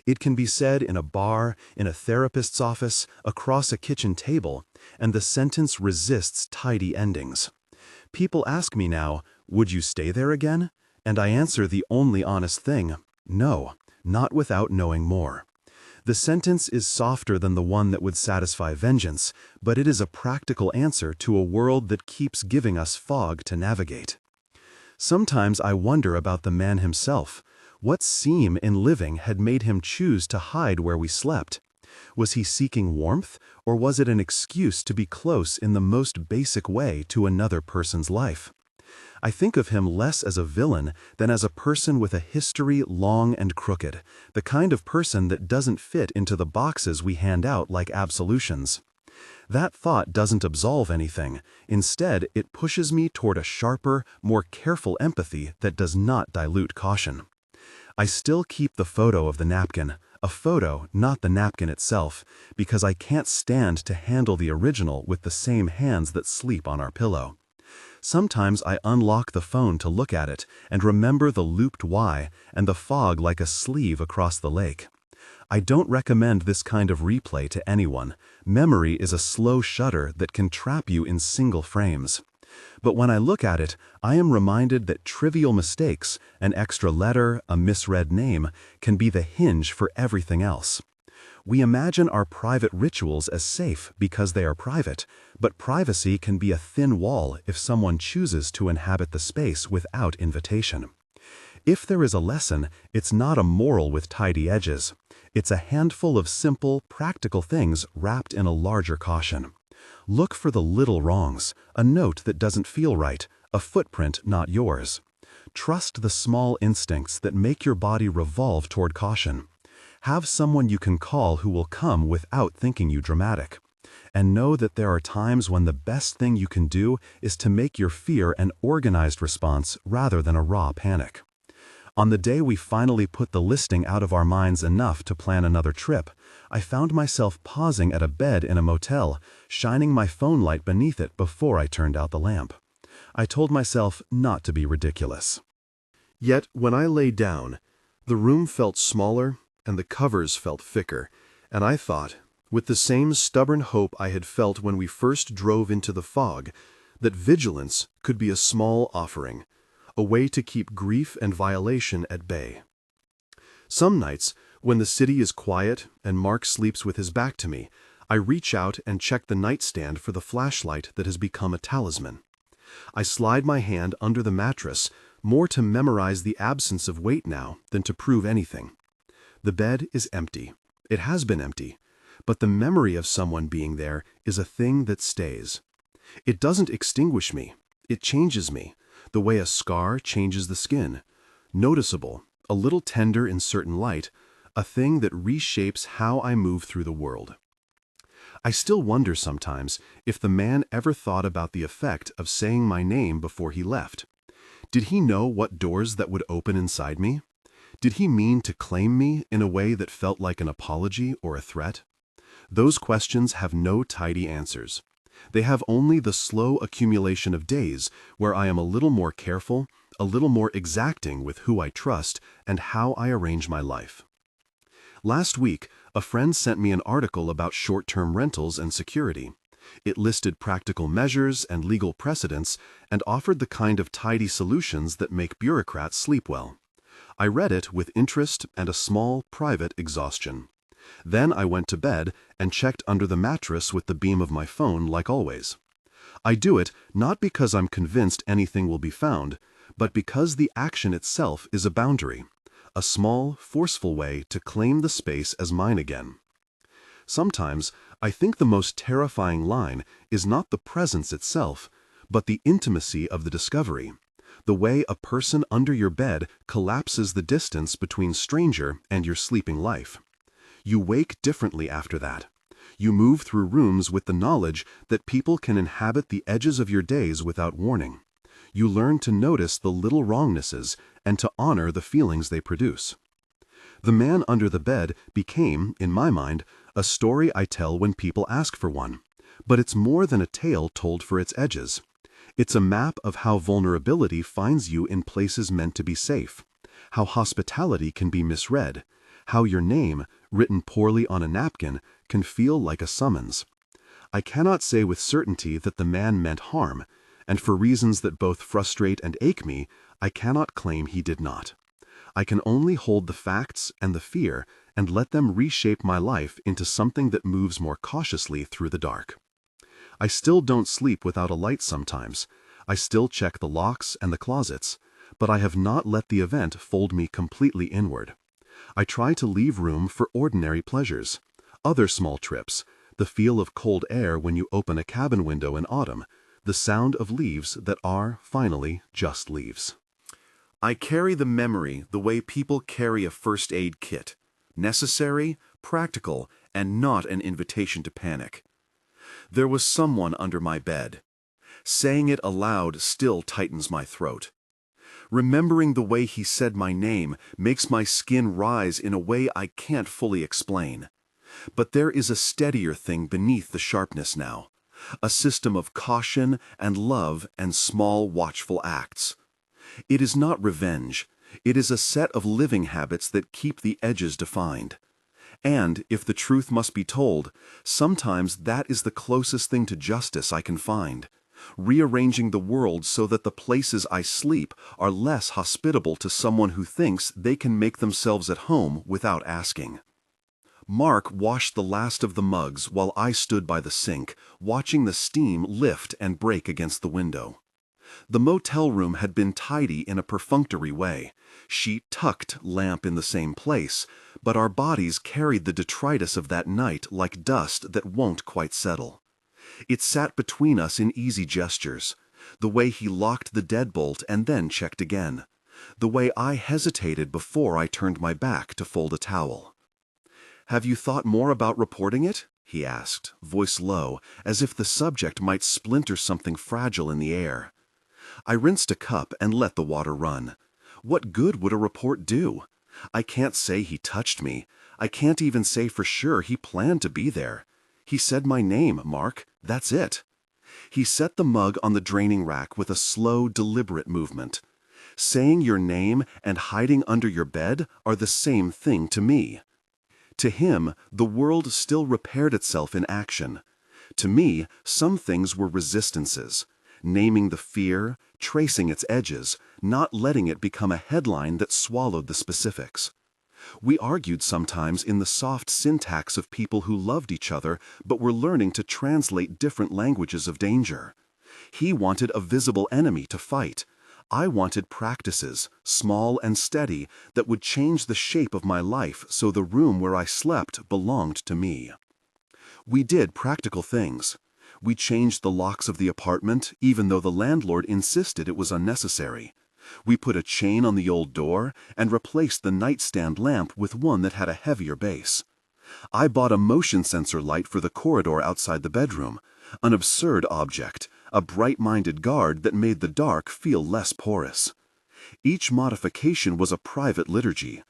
It can be said in a bar, in a therapist's office, across a kitchen table, and the sentence resists tidy endings. People ask me now, "Would you stay there again?" And I answer the only honest thing: no, not without knowing more. The sentence is softer than the one that would satisfy vengeance, but it is a practical answer to a world that keeps giving us fog to navigate. Sometimes I wonder about the man himself. What seam in living had made him choose to hide where we slept? Was he seeking warmth, or was it an excuse to be close in the most basic way to another person's life? I think of him less as a villain than as a person with a history long and crooked, the kind of person that doesn't fit into the boxes we hand out like absolutions. That thought doesn't absolve anything. Instead, it pushes me toward a sharper, more careful empathy that does not dilute caution. I still keep the photo of the napkin, a photo, not the napkin itself, because I can't stand to handle the original with the same hands that sleep on our pillow. Sometimes I unlock the phone to look at it and remember the looped Y and the fog like a sleeve across the lake. I don't recommend this kind of replay to anyone. Memory is a slow shutter that can trap you in single frames. But when I look at it, I am reminded that trivial mistakes, an extra letter, a misread name, can be the hinge for everything else. We imagine our private rituals as safe because they are private, but privacy can be a thin wall if someone chooses to inhabit the space without invitation. If there is a lesson, it's not a moral with tidy edges. It's a handful of simple, practical things wrapped in a larger caution. Look for the little wrongs, a note that doesn't feel right, a footprint not yours. Trust the small instincts that make your body revolve toward caution. Have someone you can call who will come without thinking you dramatic. And know that there are times when the best thing you can do is to make your fear an organized response rather than a raw panic. On the day we finally put the listing out of our minds enough to plan another trip, I found myself pausing at a bed in a motel, shining my phone light beneath it before I turned out the lamp. I told myself not to be ridiculous. Yet when I lay down, the room felt smaller and the covers felt thicker, and I thought, with the same stubborn hope I had felt when we first drove into the fog, that vigilance could be a small offering, a way to keep grief and violation at bay. Some nights, when the city is quiet and Mark sleeps with his back to me, I reach out and check the nightstand for the flashlight that has become a talisman. I slide my hand under the mattress, more to memorize the absence of weight now than to prove anything. The bed is empty. It has been empty. But the memory of someone being there is a thing that stays. It doesn't extinguish me. It changes me, the way a scar changes the skin. Noticeable, a little tender in certain light, a thing that reshapes how I move through the world. I still wonder sometimes if the man ever thought about the effect of saying my name before he left. Did he know what doors that would open inside me? Did he mean to claim me in a way that felt like an apology or a threat? Those questions have no tidy answers. They have only the slow accumulation of days where I am a little more careful, a little more exacting with who I trust and how I arrange my life. Last week, a friend sent me an article about short-term rentals and security. It listed practical measures and legal precedents and offered the kind of tidy solutions that make bureaucrats sleep well. I read it with interest and a small, private exhaustion. Then I went to bed and checked under the mattress with the beam of my phone like always. I do it not because I'm convinced anything will be found, but because the action itself is a boundary, a small, forceful way to claim the space as mine again. Sometimes I think the most terrifying line is not the presence itself, but the intimacy of the discovery, the way a person under your bed collapses the distance between stranger and your sleeping life. You wake differently after that. You move through rooms with the knowledge that people can inhabit the edges of your days without warning. You learn to notice the little wrongnesses and to honor the feelings they produce. The man under the bed became, in my mind, a story I tell when people ask for one. But it's more than a tale told for its edges. It's a map of how vulnerability finds you in places meant to be safe, how hospitality can be misread, how your name, written poorly on a napkin, can feel like a summons. I cannot say with certainty that the man meant harm, and for reasons that both frustrate and ache me, I cannot claim he did not. I can only hold the facts and the fear and let them reshape my life into something that moves more cautiously through the dark. I still don't sleep without a light sometimes. I still check the locks and the closets, but I have not let the event fold me completely inward. I try to leave room for ordinary pleasures, other small trips, the feel of cold air when you open a cabin window in autumn, the sound of leaves that are, finally, just leaves. I carry the memory the way people carry a first aid kit, necessary, practical, and not an invitation to panic. There was someone under my bed. Saying it aloud still tightens my throat. Remembering the way he said my name makes my skin rise in a way I can't fully explain. But there is a steadier thing beneath the sharpness now, a system of caution and love and small watchful acts. It is not revenge. It is a set of living habits that keep the edges defined. And, if the truth must be told, sometimes that is the closest thing to justice I can find. Rearranging the world so that the places I sleep are less hospitable to someone who thinks they can make themselves at home without asking. Mark washed the last of the mugs while I stood by the sink, watching the steam lift and break against the window. The motel room had been tidy in a perfunctory way, sheet tucked, lamp in the same place, but our bodies carried the detritus of that night like dust that won't quite settle. It sat between us in easy gestures, the way he locked the deadbolt and then checked again, the way I hesitated before I turned my back to fold a towel. "Have you thought more about reporting it?" he asked, voice low, as if the subject might splinter something fragile in the air. I rinsed a cup and let the water run. What good would a report do? I can't say he touched me. I can't even say for sure he planned to be there. He said my name, Mark. That's it. He set the mug on the draining rack with a slow, deliberate movement. Saying your name and hiding under your bed are the same thing to me. To him, the world still repaired itself in action. To me, some things were resistances, naming the fear, tracing its edges, not letting it become a headline that swallowed the specifics. We argued sometimes in the soft syntax of people who loved each other but were learning to translate different languages of danger. He wanted a visible enemy to fight. I wanted practices, small and steady, that would change the shape of my life so the room where I slept belonged to me. We did practical things. We changed the locks of the apartment, even though the landlord insisted it was unnecessary. We put a chain on the old door and replaced the nightstand lamp with one that had a heavier base. I bought a motion sensor light for the corridor outside the bedroom, an absurd object, a bright-minded guard that made the dark feel less porous. Each modification was a private liturgy,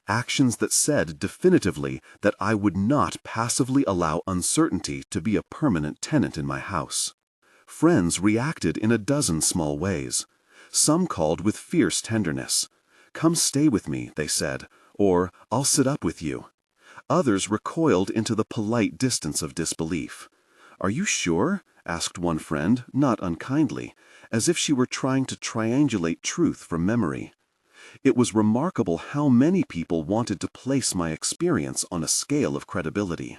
actions that said definitively that I would not passively allow uncertainty to be a permanent tenant in my house. Friends reacted in a dozen small ways. Some called with fierce tenderness. "Come stay with me," they said, or "I'll sit up with you." Others recoiled into the polite distance of disbelief. "Are you sure?" asked one friend, not unkindly, as if she were trying to triangulate truth from memory. It was remarkable how many people wanted to place my experience on a scale of credibility.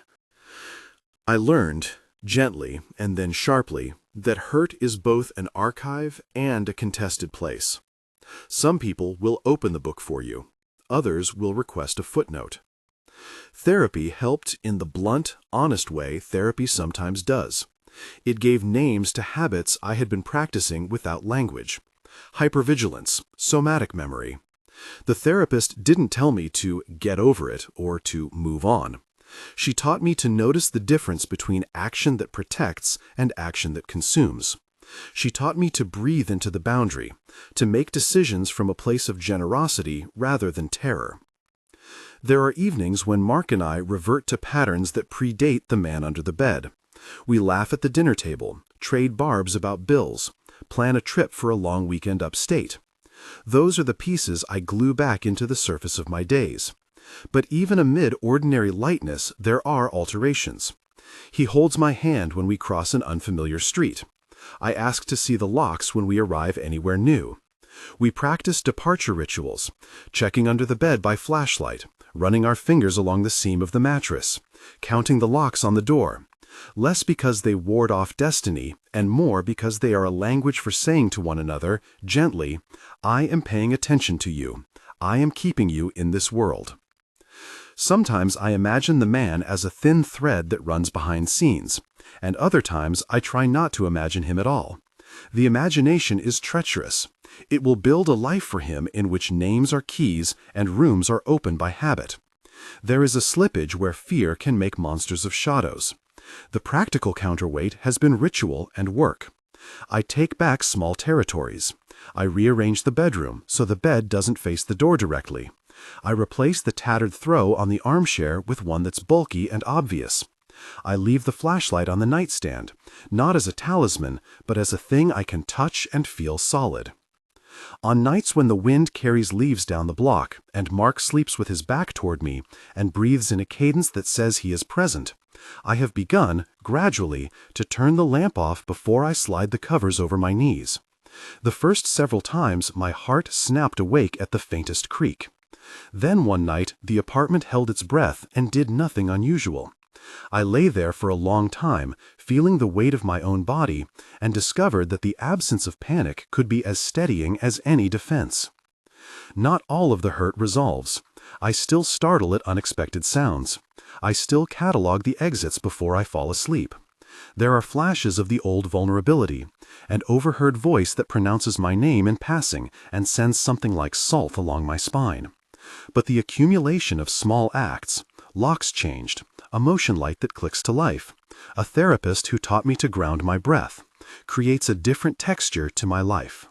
I learned, gently and then sharply, that hurt is both an archive and a contested place. Some people will open the book for you. Others will request a footnote. Therapy helped in the blunt, honest way therapy sometimes does. It gave names to habits I had been practicing without language. Hypervigilance, somatic memory. The therapist didn't tell me to get over it or to move on. She taught me to notice the difference between action that protects and action that consumes. She taught me to breathe into the boundary, to make decisions from a place of generosity rather than terror. There are evenings when Mark and I revert to patterns that predate the man under the bed. We laugh at the dinner table, trade barbs about bills, plan a trip for a long weekend upstate. Those are the pieces I glue back into the surface of my days. But even amid ordinary lightness, there are alterations. He holds my hand when we cross an unfamiliar street. I ask to see the locks when we arrive anywhere new. We practice departure rituals, checking under the bed by flashlight, running our fingers along the seam of the mattress, counting the locks on the door, less because they ward off destiny and more because they are a language for saying to one another, gently, I am paying attention to you. I am keeping you in this world. Sometimes I imagine the man as a thin thread that runs behind scenes, and other times I try not to imagine him at all. The imagination is treacherous. It will build a life for him in which names are keys and rooms are opened by habit. There is a slippage where fear can make monsters of shadows. The practical counterweight has been ritual and work. I take back small territories. I rearrange the bedroom so the bed doesn't face the door directly. I replace the tattered throw on the armchair with one that's bulky and obvious. I leave the flashlight on the nightstand, not as a talisman, but as a thing I can touch and feel solid. On nights when the wind carries leaves down the block and Mark sleeps with his back toward me and breathes in a cadence that says he is present, I have begun, gradually, to turn the lamp off before I slide the covers over my knees. The first several times my heart snapped awake at the faintest creak. Then one night the apartment held its breath and did nothing unusual. I lay there for a long time, feeling the weight of my own body, and discovered that the absence of panic could be as steadying as any defense. Not all of the hurt resolves. I still startle at unexpected sounds. I still catalog the exits before I fall asleep. There are flashes of the old vulnerability, an overheard voice that pronounces my name in passing and sends something like salt along my spine. But the accumulation of small acts, locks changed, a motion light that clicks to life, a therapist who taught me to ground my breath, creates a different texture to my life.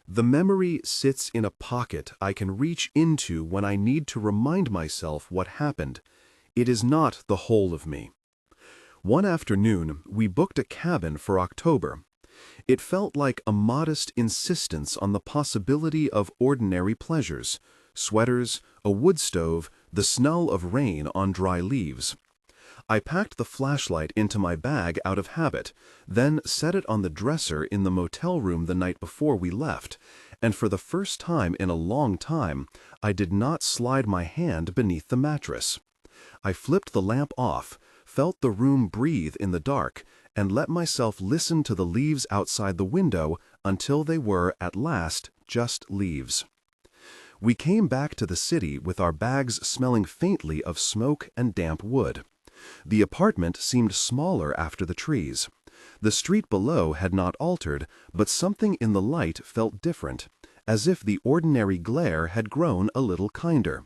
The memory sits in a pocket I can reach into when I need to remind myself what happened. It is not the whole of me. One afternoon, we booked a cabin for October. It felt like a modest insistence on the possibility of ordinary pleasures, sweaters, a wood stove, the smell of rain on dry leaves. I packed the flashlight into my bag out of habit, then set it on the dresser in the motel room the night before we left, and for the first time in a long time, I did not slide my hand beneath the mattress. I flipped the lamp off, felt the room breathe in the dark, and let myself listen to the leaves outside the window until they were, at last, just leaves. We came back to the city with our bags smelling faintly of smoke and damp wood. The apartment seemed smaller after the trees. The street below had not altered, but something in the light felt different, as if the ordinary glare had grown a little kinder.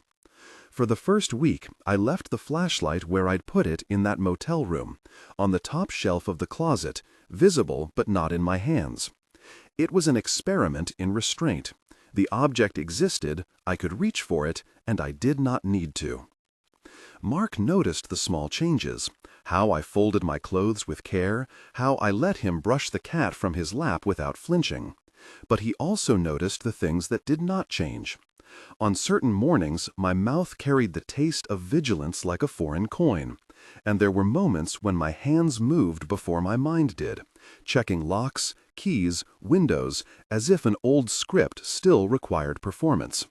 For the first week, I left the flashlight where I'd put it in that motel room, on the top shelf of the closet, visible but not in my hands. It was an experiment in restraint. The object existed, I could reach for it, and I did not need to. Mark noticed the small changes, how I folded my clothes with care, how I let him brush the cat from his lap without flinching. But he also noticed the things that did not change. On certain mornings, my mouth carried the taste of vigilance like a foreign coin, and there were moments when my hands moved before my mind did, checking locks, keys, windows, as if an old script still required performance.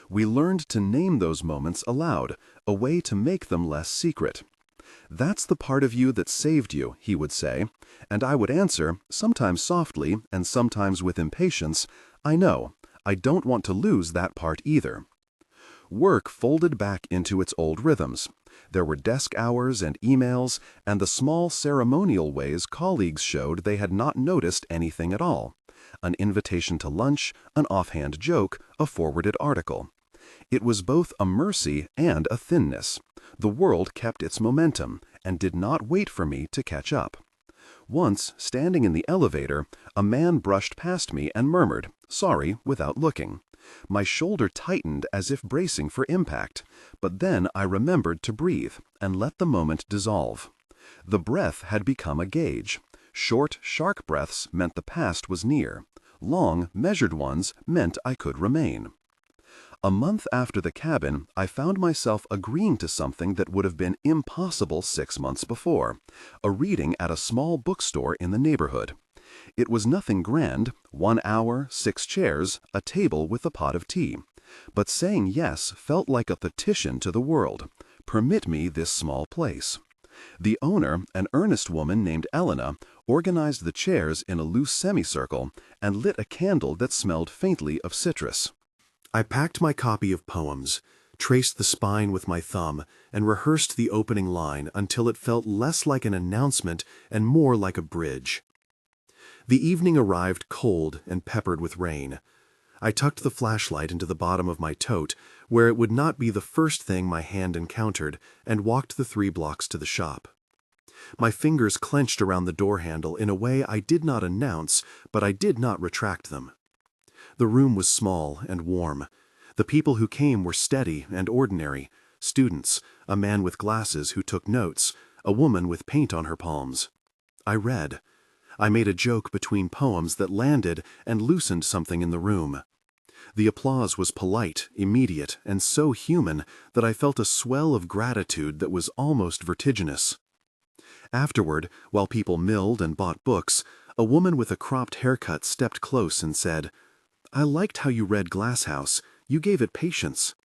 We learned to name those moments aloud, a way to make them less secret. That's the part of you that saved you, he would say, and I would answer, sometimes softly and sometimes with impatience, I know, I don't want to lose that part either. Work folded back into its old rhythms. There were desk hours and emails, and the small ceremonial ways colleagues showed they had not noticed anything at all. An invitation to lunch, an offhand joke, a forwarded article. It was both a mercy and a thinness. The world kept its momentum and did not wait for me to catch up. Once, standing in the elevator, a man brushed past me and murmured, "Sorry," without looking. My shoulder tightened as if bracing for impact, but then I remembered to breathe and let the moment dissolve. The breath had become a gauge. Short, shark breaths meant the past was near. Long, measured ones meant I could remain. A month after the cabin, I found myself agreeing to something that would have been impossible 6 months before, a reading at a small bookstore in the neighborhood. It was nothing grand, 1 hour, 6 chairs, a table with a pot of tea. But saying yes felt like a petition to the world. Permit me this small place. The owner, an earnest woman named Elena, organized the chairs in a loose semicircle and lit a candle that smelled faintly of citrus. I packed my copy of poems, traced the spine with my thumb, and rehearsed the opening line until it felt less like an announcement and more like a bridge. The evening arrived cold and peppered with rain. I tucked the flashlight into the bottom of my tote, where it would not be the first thing my hand encountered, and walked the 3 blocks to the shop. My fingers clenched around the door handle in a way I did not announce, but I did not retract them. The room was small and warm. The people who came were steady and ordinary: students, a man with glasses who took notes, a woman with paint on her palms. I read. I made a joke between poems that landed and loosened something in the room. The applause was polite, immediate, and so human that I felt a swell of gratitude that was almost vertiginous. Afterward, while people milled and bought books, a woman with a cropped haircut stepped close and said, "I liked how you read Glasshouse. You gave it patience."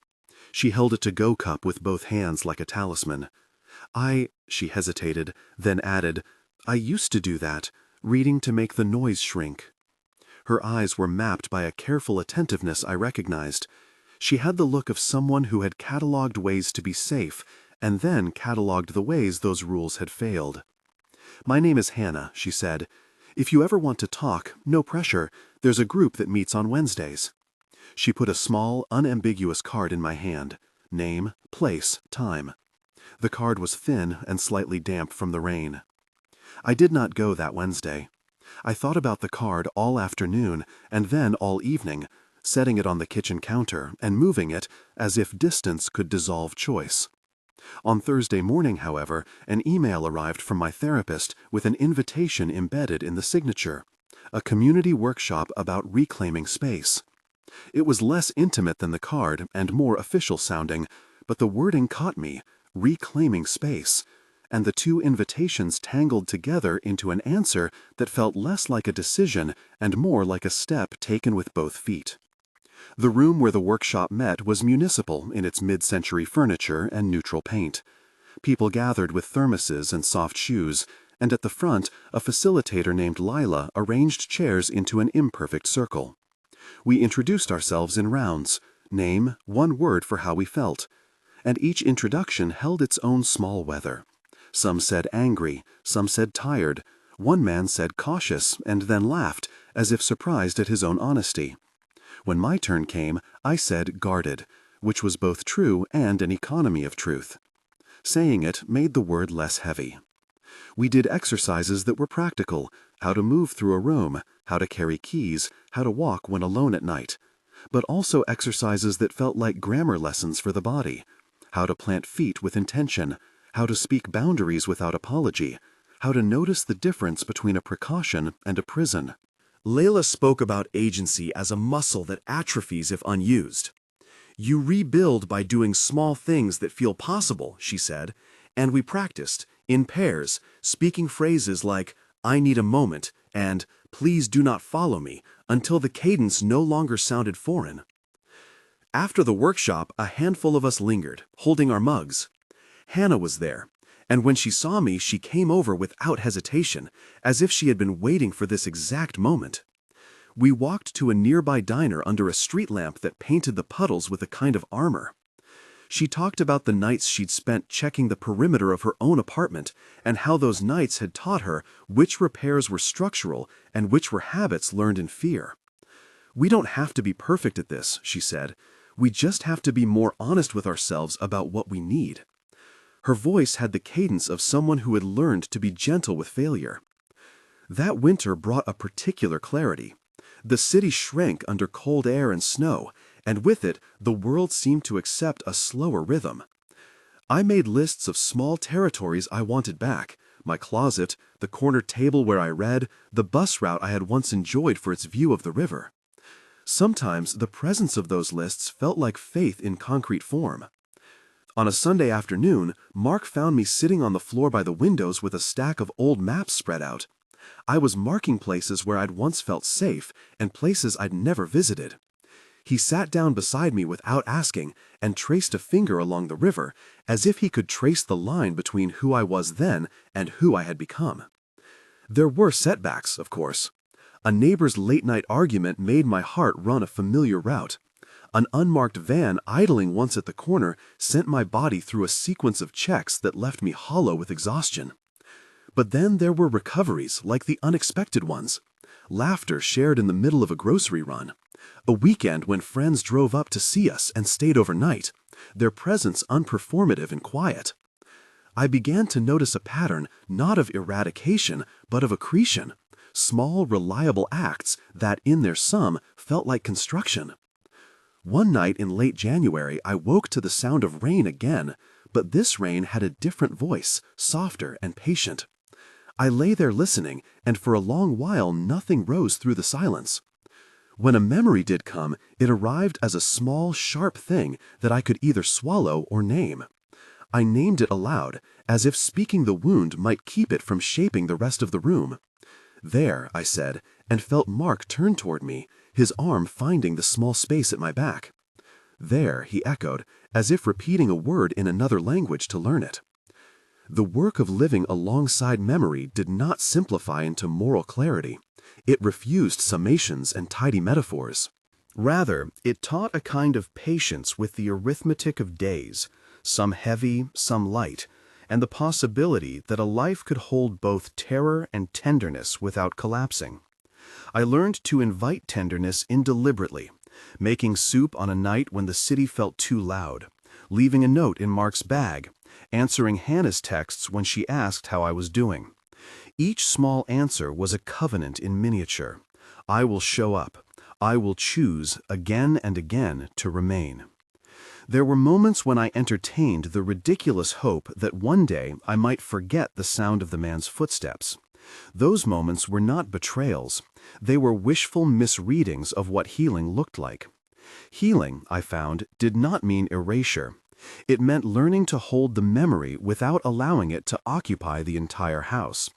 She held a to-go cup with both hands like a talisman. She hesitated, then added, "I used to do that, reading to make the noise shrink." Her eyes were mapped by a careful attentiveness I recognized. She had the look of someone who had cataloged ways to be safe, and then cataloged the ways those rules had failed. "My name is Hannah," she said. "If you ever want to talk, no pressure. There's a group that meets on Wednesdays." She put a small, unambiguous card in my hand. Name, place, time. The card was thin and slightly damp from the rain. I did not go that Wednesday. I thought about the card all afternoon and then all evening, setting it on the kitchen counter and moving it as if distance could dissolve choice. On Thursday morning, however, an email arrived from my therapist with an invitation embedded in the signature: a community workshop about reclaiming space. It was less intimate than the card and more official sounding, but the wording caught me: reclaiming space. And the 2 invitations tangled together into an answer that felt less like a decision and more like a step taken with both feet. The room where the workshop met was municipal in its mid-century furniture and neutral paint. People gathered with thermoses and soft shoes, and at the front, a facilitator named Lila arranged chairs into an imperfect circle. We introduced ourselves in rounds: name, 1 word for how we felt. And each introduction held its own small weather. Some said angry, some said tired. One man said cautious and then laughed, as if surprised at his own honesty. When my turn came, I said guarded, which was both true and an economy of truth. Saying it made the word less heavy. We did exercises that were practical: how to move through a room, how to carry keys, how to walk when alone at night. But also exercises that felt like grammar lessons for the body: how to plant feet with intention, how to speak boundaries without apology, how to notice the difference between a precaution and a prison. Layla spoke about agency as a muscle that atrophies if unused. "You rebuild by doing small things that feel possible," she said, and we practiced, in pairs, speaking phrases like, "I need a moment," and "Please do not follow me," until the cadence no longer sounded foreign. After the workshop, a handful of us lingered, holding our mugs. Hannah was there, and when she saw me, she came over without hesitation, as if she had been waiting for this exact moment. We walked to a nearby diner under a street lamp that painted the puddles with a kind of armor. She talked about the nights she'd spent checking the perimeter of her own apartment, and how those nights had taught her which repairs were structural and which were habits learned in fear. "We don't have to be perfect at this," she said. "We just have to be more honest with ourselves about what we need." Her voice had the cadence of someone who had learned to be gentle with failure. That winter brought a particular clarity. The city shrank under cold air and snow, and with it, the world seemed to accept a slower rhythm. I made lists of small territories I wanted back: my closet, the corner table where I read, the bus route I had once enjoyed for its view of the river. Sometimes the presence of those lists felt like faith in concrete form. On a Sunday afternoon, Mark found me sitting on the floor by the windows with a stack of old maps spread out. I was marking places where I'd once felt safe and places I'd never visited. He sat down beside me without asking and traced a finger along the river as if he could trace the line between who I was then and who I had become. There were setbacks, of course. A neighbor's late-night argument made my heart run a familiar route. An unmarked van idling once at the corner sent my body through a sequence of checks that left me hollow with exhaustion. But then there were recoveries like the unexpected ones. Laughter shared in the middle of a grocery run. A weekend when friends drove up to see us and stayed overnight, their presence unperformative and quiet. I began to notice a pattern not of eradication but of accretion, small, reliable acts that, in their sum, felt like construction. One night in late January, I woke to the sound of rain again, but this rain had a different voice, softer and patient. I lay there listening, and for a long while nothing rose through the silence. When a memory did come, it arrived as a small, sharp thing that I could either swallow or name. I named it aloud, as if speaking the wound might keep it from shaping the rest of the room. "There," I said, and felt Mark turn toward me, his arm finding the small space at my back. "There," he echoed, as if repeating a word in another language to learn it. The work of living alongside memory did not simplify into moral clarity. It refused summations and tidy metaphors. Rather, it taught a kind of patience with the arithmetic of days, some heavy, some light, and the possibility that a life could hold both terror and tenderness without collapsing. I learned to invite tenderness indeliberately, making soup on a night when the city felt too loud, leaving a note in Mark's bag, answering Hannah's texts when she asked how I was doing. Each small answer was a covenant in miniature. I will show up. I will choose again and again to remain. There were moments when I entertained the ridiculous hope that one day I might forget the sound of the man's footsteps. Those moments were not betrayals. They were wishful misreadings of what healing looked like. Healing, I found, did not mean erasure. It meant learning to hold the memory without allowing it to occupy the entire house.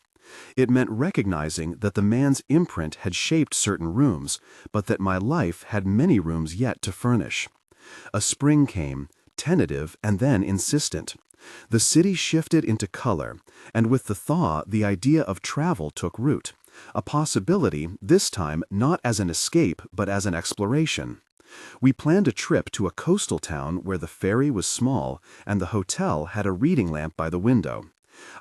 It meant recognizing that the man's imprint had shaped certain rooms, but that my life had many rooms yet to furnish. A spring came, tentative and then insistent. The city shifted into color, and with the thaw, the idea of travel took root. A possibility, this time not as an escape but as an exploration. We planned a trip to a coastal town where the ferry was small and the hotel had a reading lamp by the window.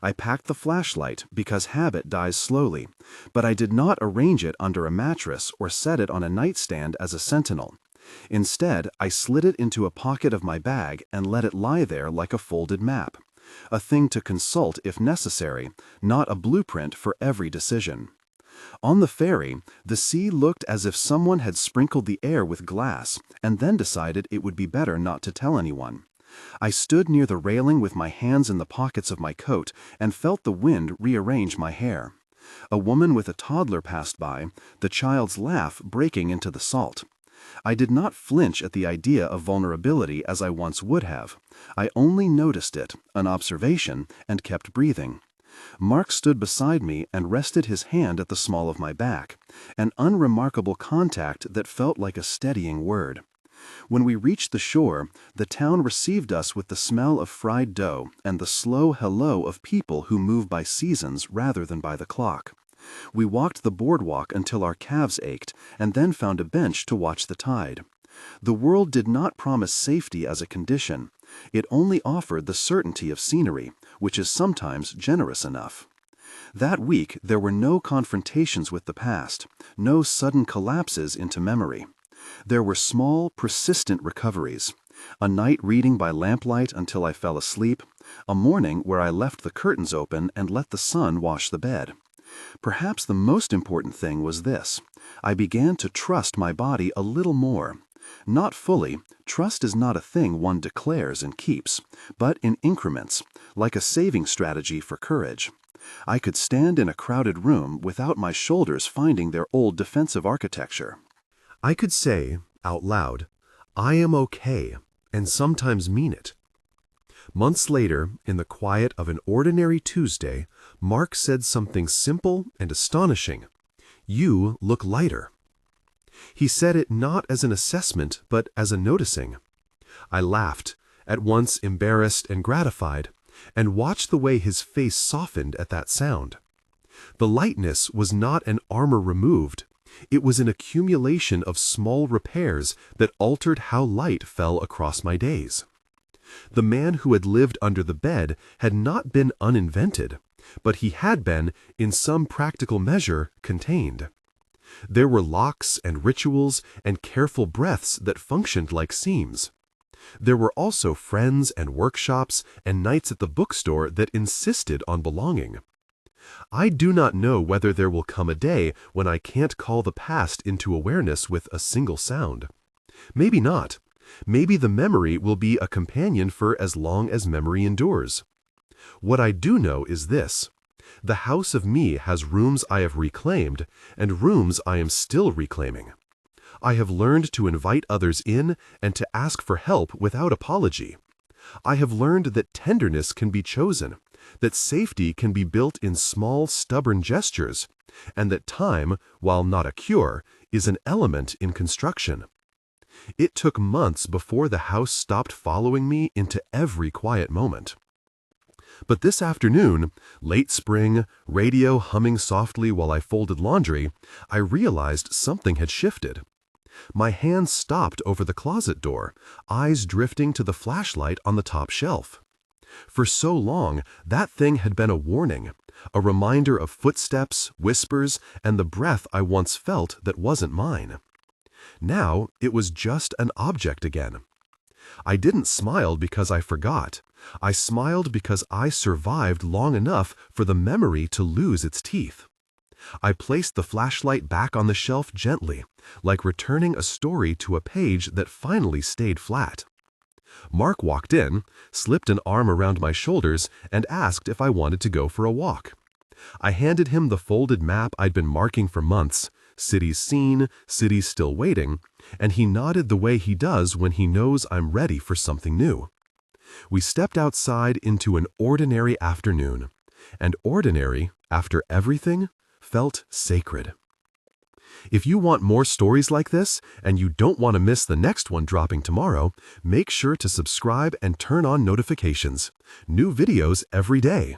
I packed the flashlight because habit dies slowly, but I did not arrange it under a mattress or set it on a nightstand as a sentinel. Instead, I slid it into a pocket of my bag and let it lie there like a folded map. A thing to consult if necessary, not a blueprint for every decision. On the ferry, the sea looked as if someone had sprinkled the air with glass and then decided it would be better not to tell anyone. I stood near the railing with my hands in the pockets of my coat and felt the wind rearrange my hair. A woman with a toddler passed by, the child's laugh breaking into the salt. I did not flinch at the idea of vulnerability as I once would have. I only noticed it, an observation, and kept breathing. Mark stood beside me and rested his hand at the small of my back, an unremarkable contact that felt like a steadying word. When we reached the shore, the town received us with the smell of fried dough and the slow hello of people who move by seasons rather than by the clock. We walked the boardwalk until our calves ached and then found a bench to watch the tide. The world did not promise safety as a condition. It only offered the certainty of scenery, which is sometimes generous enough. That week there were no confrontations with the past, no sudden collapses into memory. There were small, persistent recoveries. A night reading by lamplight until I fell asleep, a morning where I left the curtains open and let the sun wash the bed. Perhaps the most important thing was this: I began to trust my body a little more. Not fully. Trust is not a thing one declares and keeps, but in increments, like a saving strategy for courage. I could stand in a crowded room without my shoulders finding their old defensive architecture. I could say, out loud, "I am okay," and sometimes mean it. Months later, in the quiet of an ordinary Tuesday, Mark said something simple and astonishing. "You look lighter." He said it not as an assessment, but as a noticing. I laughed, at once embarrassed and gratified, and watched the way his face softened at that sound. The lightness was not an armor removed. It was an accumulation of small repairs that altered how light fell across my days. The man who had lived under the bed had not been uninvented, but he had been, in some practical measure, contained. There were locks and rituals and careful breaths that functioned like seams. There were also friends and workshops and nights at the bookstore that insisted on belonging. I do not know whether there will come a day when I can't call the past into awareness with a single sound. Maybe not. Maybe the memory will be a companion for as long as memory endures. What I do know is this: the house of me has rooms I have reclaimed and rooms I am still reclaiming. I have learned to invite others in and to ask for help without apology. I have learned that tenderness can be chosen, that safety can be built in small, stubborn gestures, and that time, while not a cure, is an element in construction. It took months before the house stopped following me into every quiet moment. But this afternoon, late spring, radio humming softly while I folded laundry, I realized something had shifted. My hand stopped over the closet door, eyes drifting to the flashlight on the top shelf. For so long, that thing had been a warning, a reminder of footsteps, whispers, and the breath I once felt that wasn't mine. Now, it was just an object again. I didn't smile because I forgot. I smiled because I survived long enough for the memory to lose its teeth. I placed the flashlight back on the shelf gently, like returning a story to a page that finally stayed flat. Mark walked in, slipped an arm around my shoulders, and asked if I wanted to go for a walk. I handed him the folded map I'd been marking for months, cities seen, cities still waiting, and he nodded the way he does when he knows I'm ready for something new. We stepped outside into an ordinary afternoon, and ordinary, after everything, felt sacred. If you want more stories like this, and you don't want to miss the next one dropping tomorrow, make sure to subscribe and turn on notifications. New videos every day.